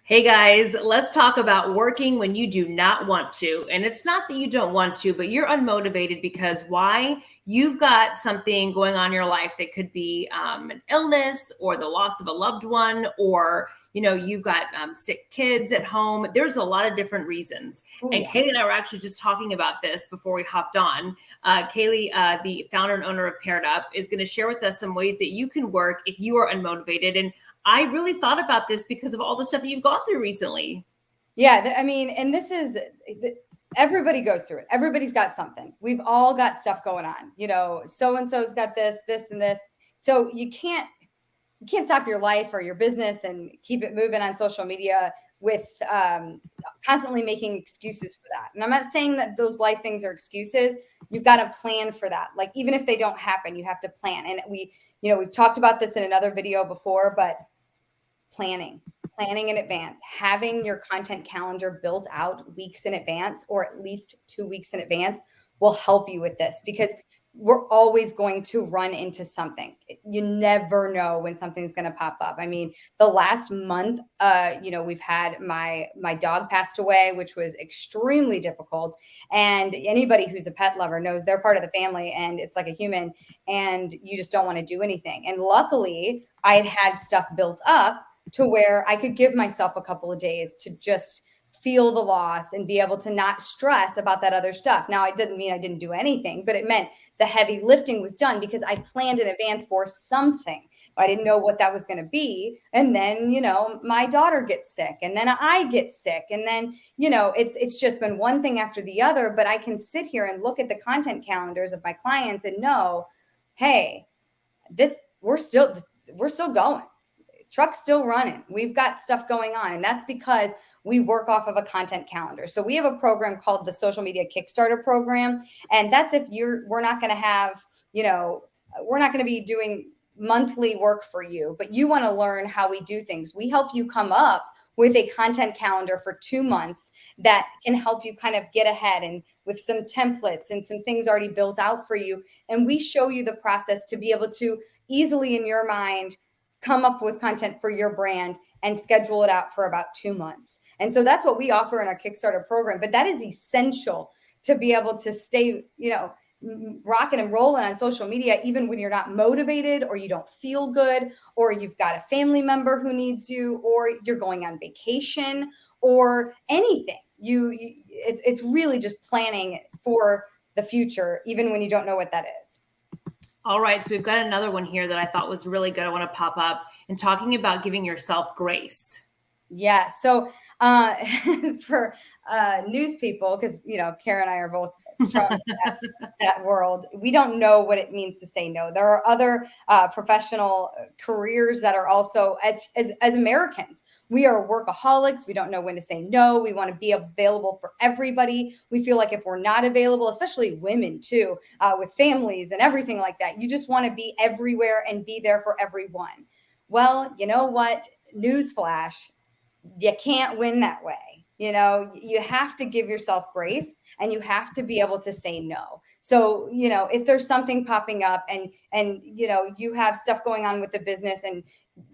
Hey guys, let's talk about working when you do not want to. And it's not that you don't want to, but you're unmotivated because why? You've got something going on in your life that could be an illness or the loss of a loved one, or you've got sick kids at home. There's a lot of different reasons. Oh, And yeah. Kaylee and I were actually just talking about this before we hopped on. Kaylee, the founder and owner of Paired Up, is going to share with us some ways that you can work if you are unmotivated. And I really thought about this because of all the stuff that you've gone through recently. Yeah. I mean, and this is everybody goes through it. Everybody's got something. We've all got stuff going on. So and so's got this, and this. So you can't stop your life or your business and keep it moving on social media with constantly making excuses for that. And I'm not saying that those life things are excuses. You've got to plan for that. Like, even if they don't happen, you have to plan. And we've talked about this in another video before, but planning in advance, having your content calendar built out weeks in advance, or at least 2 weeks in advance, will help you with this, because we're always going to run into something. You never know when something's going to pop up. I mean, the last month, we've had my dog passed away, which was extremely difficult. And anybody who's a pet lover knows they're part of the family, and it's like a human, and you just don't want to do anything. And luckily, I had stuff built up to where I could give myself a couple of days to just feel the loss and be able to not stress about that other stuff. Now, it didn't mean I didn't do anything, but it meant the heavy lifting was done because I planned in advance for something. I didn't know what that was going to be. And then, my daughter gets sick, and then I get sick. And then, it's just been one thing after the other. But I can sit here and look at the content calendars of my clients and know, hey, we're still going. Truck's still running. We've got stuff going on. And that's because we work off of a content calendar. So we have a program called the Social Media Kickstarter program. And that's if we're not going to have, we're not going to be doing monthly work for you, but you want to learn how we do things. We help you come up with a content calendar for 2 months that can help you kind of get ahead, and with some templates and some things already built out for you. And we show you the process to be able to easily, in your mind, come up with content for your brand and schedule it out for about 2 months. And so that's what we offer in our Kickstarter program. But that is essential to be able to stay, rocking and rolling on social media, even when you're not motivated, or you don't feel good, or you've got a family member who needs you, or you're going on vacation, or anything. It's really just planning for the future, even when you don't know what that is. All right, so we've got another one here that I thought was really good. I want to pop up and talking about giving yourself grace. Yeah. So for news people, because Kara and I are both from that world, we don't know what it means to say no. There are other professional careers that are also, as Americans, we are workaholics. We don't know when to say no. We want to be available for everybody. We feel like if we're not available, especially women too, with families and everything like that, you just want to be everywhere and be there for everyone. Well, you know what? Newsflash, you can't win that way. You have to give yourself grace, and you have to be able to say no. So, if there's something popping up, and you have stuff going on with the business, and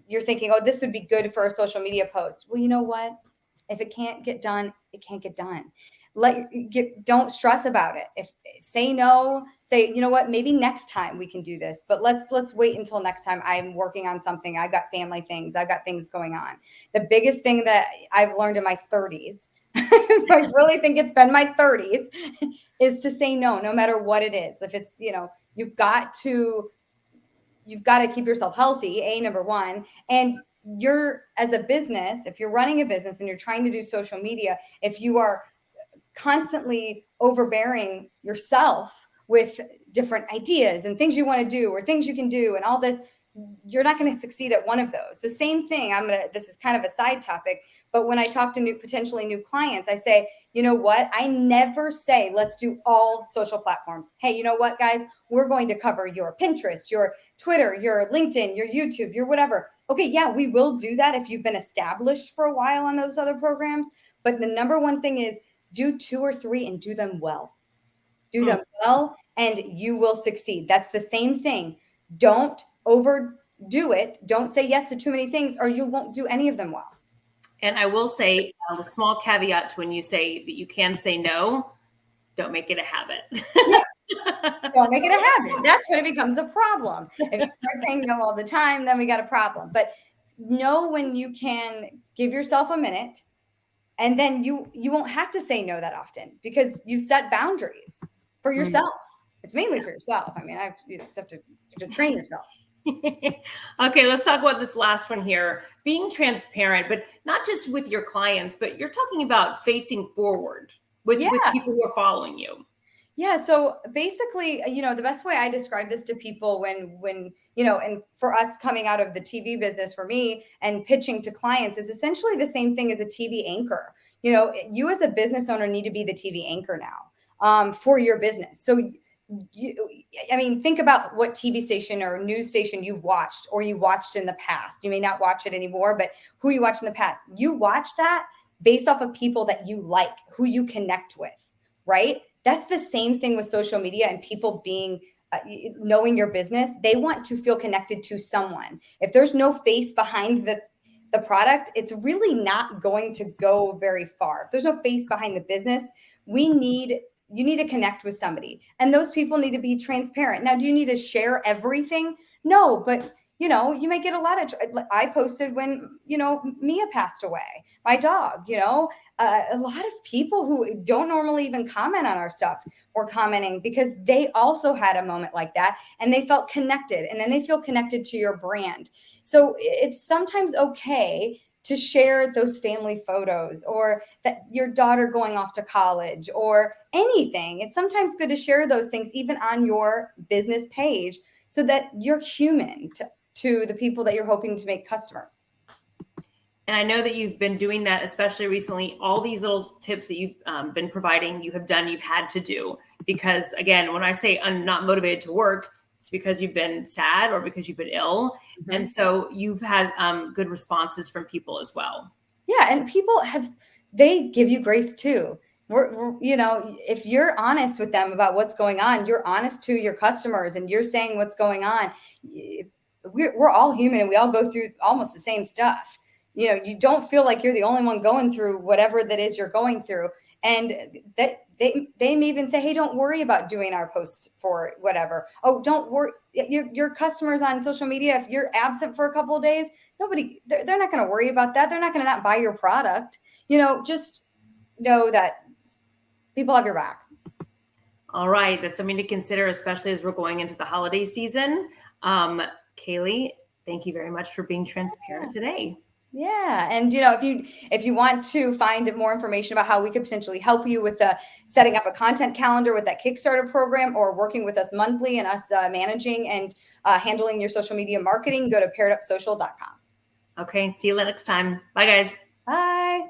you're thinking, oh, this would be good for a social media post. Well, you know what? If it can't get done, it can't get done. Don't stress about it. If say no, say, you know what, maybe next time we can do this, but let's wait until next time. I'm working on something. I've got family things. I've got things going on. The biggest thing that I've learned in my 30s, I really think it's been my 30s, is to say no, no matter what it is. If it's, you've got to keep yourself healthy, number one. And you're, as a business, if you're running a business and you're trying to do social media, if you are constantly overbearing yourself with different ideas and things you want to do or things you can do and all this, you're not going to succeed at one of those. The same thing, this is kind of a side topic, but when I talk to potentially new clients, I say, you know what? I never say, let's do all social platforms. Hey, you know what, guys? We're going to cover your Pinterest, your Twitter, your LinkedIn, your YouTube, your whatever. Okay, yeah, we will do that if you've been established for a while on those other programs. But the number one thing is, do 2 or 3 and do them well. Do them well, and you will succeed. That's the same thing. Don't overdo it. Don't say yes to too many things, or you won't do any of them well. And I will say the small caveat to when you say that you can say no, don't make it a habit. Yeah. Don't make it a habit. That's when it becomes a problem. If you start saying no all the time, then we got a problem. But know when you can give yourself a minute, and then you won't have to say no that often because you've set boundaries for yourself. It's mainly for yourself. I mean, you just have to train yourself. Okay, let's talk about this last one here. Being transparent, but not just with your clients, but you're talking about facing forward with Yeah. people who are following you. Yeah. So basically, the best way I describe this to people when, and for us coming out of the TV business for me and pitching to clients is essentially the same thing as a TV anchor. You as a business owner need to be the TV anchor now for your business. So think about what TV station or news station you've watched or you watched in the past. You may not watch it anymore, but who you watched in the past, you watch that based off of people that you like, who you connect with, right? That's the same thing with social media and people being knowing your business. They want to feel connected to someone. If there's no face behind the product, it's really not going to go very far. If there's no face behind the business, you need to connect with somebody, and those people need to be transparent. Now, do you need to share everything? No, but you may get a lot of. I posted when Mia passed away, my dog. A lot of people who don't normally even comment on our stuff were commenting because they also had a moment like that and they felt connected, and then they feel connected to your brand. So it's sometimes okay to share those family photos or that your daughter going off to college or anything. It's sometimes good to share those things even on your business page so that you're human to the people that you're hoping to make customers. And I know that you've been doing that, especially recently. All these little tips that you've been providing, you've had to do. Because again, when I say I'm not motivated to work, it's because you've been sad or because you've been ill. Mm-hmm. And so you've had good responses from people as well. Yeah. And people they give you grace too. If you're honest with them about what's going on, you're honest to your customers and you're saying what's going on. We're all human and we all go through almost the same stuff. You don't feel like you're the only one going through whatever that is you're going through. And that they may even say, hey, don't worry about doing our posts for whatever. Oh, don't worry. Your customers on social media, if you're absent for a couple of days, they're not going to worry about that. They're not going to not buy your product. Just know that people have your back. All right. That's something to consider, especially as we're going into the holiday season. Kaylee, thank you very much for being transparent today. Yeah. And, if you want to find more information about how we could potentially help you with setting up a content calendar with that Kickstarter program or working with us monthly and us managing and handling your social media marketing, go to pairedupsocial.com. Okay. See you next time. Bye, guys. Bye.